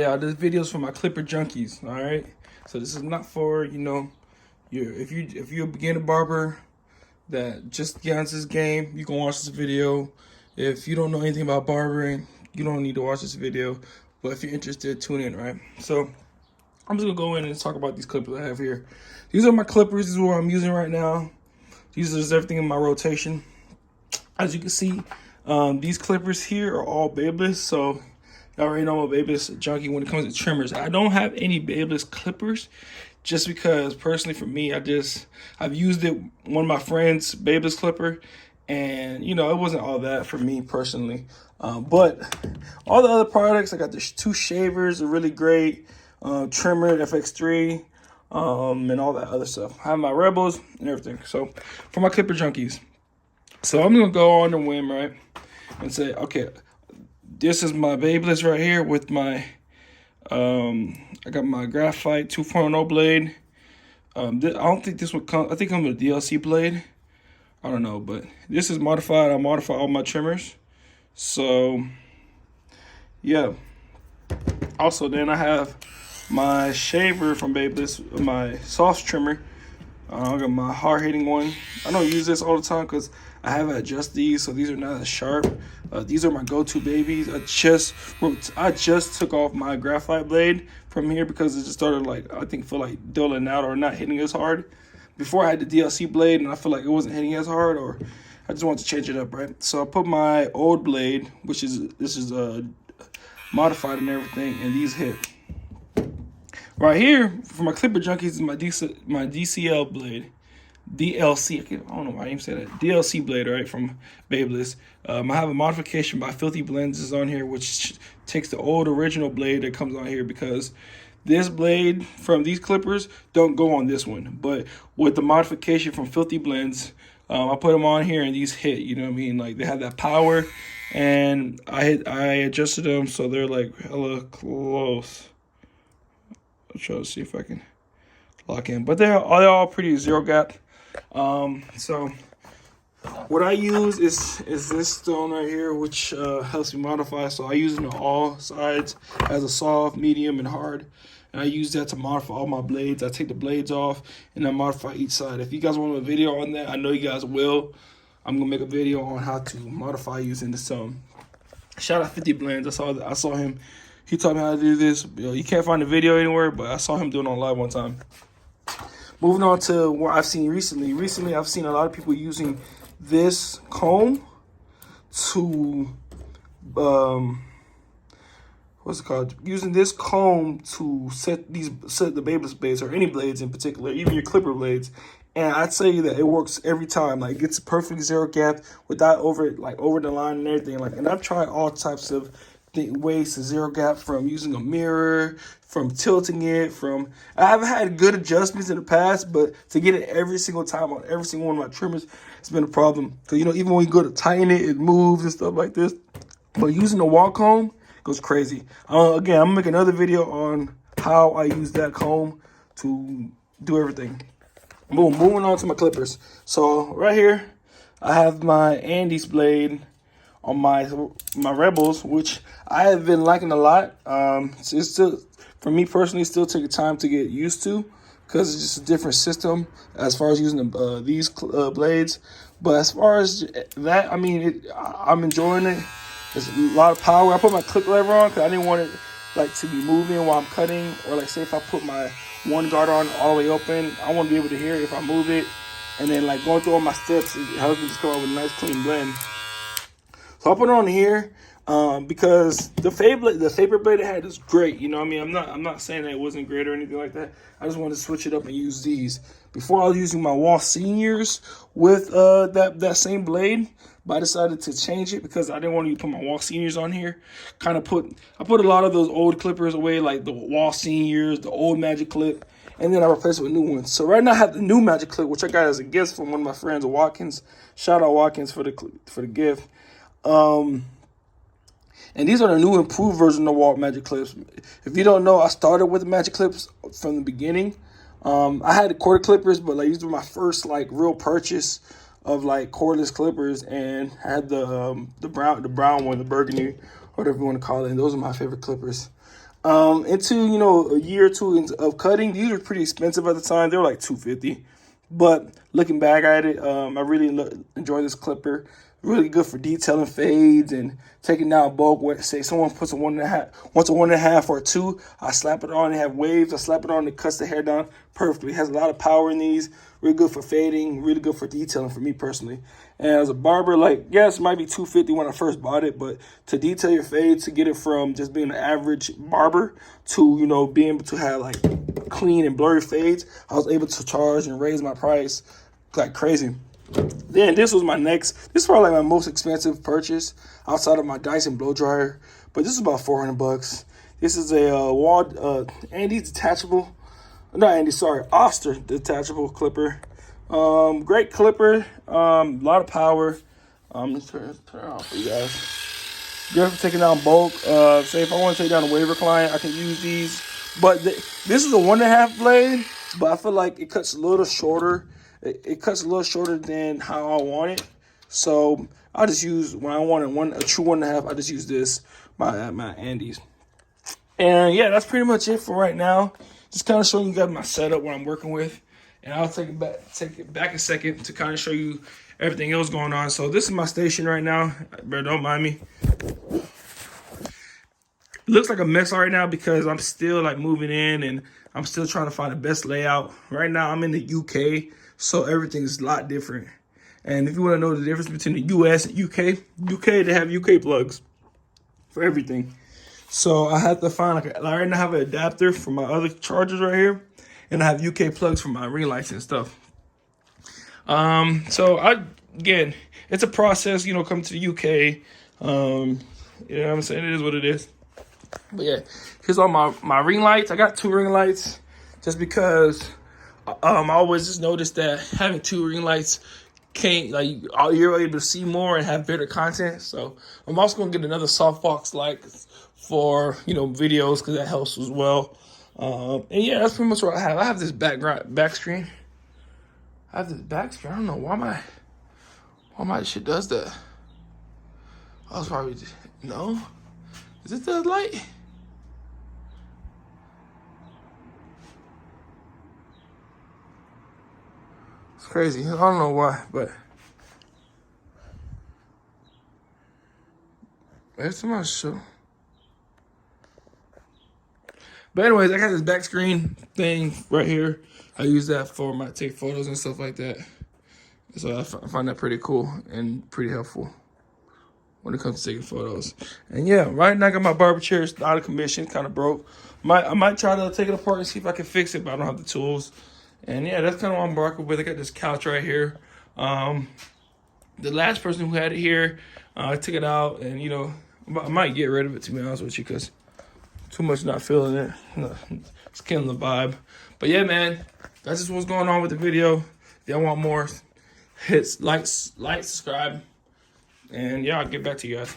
Yeah, this video is for my clipper junkies. All right, so this is not for if you're a beginner barber that just got into this game, you can watch this video. If you don't know anything about barbering, you don't need to watch this video. But if you're interested, tune in. Right. So I'm just gonna go in and talk about these clippers I have here. These are my clippers. This is what I'm using right now. These are just everything in my rotation. As you can see, these clippers here are all babeless. So y'all already know I'm a babeless junkie when it comes to trimmers. I don't have any babeless clippers just because personally for me, I've used it, one of my friends' babeless clipper, and it wasn't all that for me personally. But all the other products, I got the two shavers are really great, trimmer, FX3, and all that other stuff. I have my Rebels and everything. So for my clipper junkies, so I'm gonna go on the whim, right, and say, okay, this is my babeless right here with my, I got my graphite 2.0 blade. I don't think this would come, I think I'm with a DLC blade. I don't know, but this is modified. I modify all my trimmers. So, yeah. Also, then I have my shaver from Babeless, my soft trimmer. I got my hard-hitting one. I don't use this all the time because I haven't adjusted these, so these are not as sharp. These are my go-to babies. I just took off my graphite blade from here because it just started feel like dulling out or not hitting as hard. Before I had the DLC blade and I feel like it wasn't hitting as hard, or I just wanted to change it up, right? So I put my old blade, this is modified and everything, and these hit. Right here, for my clipper junkies, is my DCL blade. DLC, I don't know why I even say that. DLC blade, right, from Babeless. I have a modification by Filthy Blends is on here, which takes the old original blade that comes on here because this blade from these clippers don't go on this one. But with the modification from Filthy Blends, I put them on here and these hit, you know what I mean? Like they have that power, and I adjusted them so they're like hella close. I'll try to see if I can lock in, but they're all pretty zero gap. So what I use is this stone right here, which helps me modify. So I use it on all sides as a soft, medium, and hard. And I use that to modify all my blades. I take the blades off and I modify each side. If you guys want a video on that, I know you guys will. I'm gonna make a video on how to modify using this. Shout out 50 Blends. I saw him. He taught me how to do this. You can't find the video anywhere, but I saw him doing it on live one time. Moving on to what I've seen recently. Recently, I've seen a lot of people using this comb to, what's it called? Using this comb to set the Babeless blades, or any blades in particular, even your clipper blades. And I'd say that it works every time. Like, it's a perfect zero gap without over the line and everything. And I've tried all types of ways to zero gap, from using a mirror, from tilting it, I have had good adjustments in the past, but to get it every single time on every single one of my trimmers, it's been a problem. Because, even when you go to tighten it, it moves and stuff like this. But using a wall comb goes crazy. Again, I'm going to make another video on how I use that comb to do everything. Boom, moving on to my clippers. So right here, I have my Andes blade on my Rebels, which I have been liking a lot. It's still, for me personally, still taking time to get used to because it's just a different system as far as using these blades. But as far as that, I'm enjoying it. There's a lot of power. I put my clip lever on because I didn't want it to be moving while I'm cutting, or say if I put my one guard on all the way open, I want to be able to hear it if I move it. And then going through all my steps, it helps me just come up with a nice clean blend. So I'll put it on here because the Faber blade I had is great. I'm not saying that it wasn't great or anything like that. I just wanted to switch it up and use these. Before I was using my Wall Seniors with that same blade, but I decided to change it because I didn't want to put my Wall Seniors on here. I put a lot of those old clippers away, like the Wall Seniors, the old Magic Clip, and then I replaced it with new ones. So right now I have the new Magic Clip, which I got as a gift from one of my friends, Watkins. Shout out Watkins for the gift. And these are the new improved version of Walt Magic Clips. If you don't know, I started with the Magic Clips from the beginning. I had the quarter clippers, but these were my first real purchase of cordless clippers, and I had the brown one, the burgundy, whatever you want to call it. And those are my favorite clippers. Into, you know, a year or two of cutting. These were pretty expensive at the time. They were like $250. But looking back at it, I really enjoy this clipper. Really good for detailing fades and taking down bulk. Say someone puts a 1.5, wants a 1.5 or a 2, I slap it on and have waves. I slap it on and it cuts the hair down perfectly. It has a lot of power in these. Really good for fading. Really good for detailing for me personally. And as a barber, like, yes, it might be $250 when I first bought it, but to detail your fade, to get it from just being an average barber to, you know, being able to have like clean and blurry fades, I was able to charge and raise my price like crazy. Then this was my next. This is probably like my most expensive purchase outside of my Dyson blow dryer, but this is about $400. This is a Andy's detachable, not Andy, sorry, Oster detachable clipper. Great clipper. A lot of power. Let's turn it on for you guys. Good for taking down bulk. Say if I want to take down a waiver client, I can use these. But this is a 1.5 blade, but I feel like it cuts a little shorter. It cuts a little shorter than how I want it. So I just use, when I want a true 1.5, I just use this, my Andes. And yeah, that's pretty much it for right now. Just kind of showing you guys my setup, what I'm working with. And I'll take it back a second to kind of show you everything else going on. So this is my station right now. Bro, don't mind me. It looks like a mess right now because I'm still like moving in and I'm still trying to find the best layout. Right now I'm in the UK, so everything is a lot different. And if you want to know the difference between the US and UK, they have UK plugs for everything. So I have to find like right now I have an adapter for my other chargers right here, and I have UK plugs for my ring lights and stuff. So again, it's a process, you know, coming to the UK. You know what I'm saying? It is what it is. But yeah, here's all my ring lights. I got 2 ring lights just because I always just noticed that having 2 ring lights can't, like, you're able to see more and have better content. So I'm also gonna get another softbox light for, you know, videos, because that helps as well. And yeah, that's pretty much what I have. I have this back screen. I have this back screen. I don't know why my shit does that. I was probably no. Is it the light? It's crazy. I don't know why, but it's my show. But anyways, I got this back screen thing right here. I use that for my take photos and stuff like that. So I find that pretty cool and pretty helpful when it comes to taking photos. And yeah, right now I got my barber chair. It's out of commission, kind of broke. I might try to take it apart and see if I can fix it, but I don't have the tools. And yeah, that's kind of what I'm working with. I got this couch right here. The last person who had it here, I took it out, and you know, I might get rid of it, to be honest with you, because too much not feeling it. It's killing the vibe. But yeah, man, that's just what's going on with the video. If y'all want more, hit like, subscribe. And yeah, I'll get back to you guys.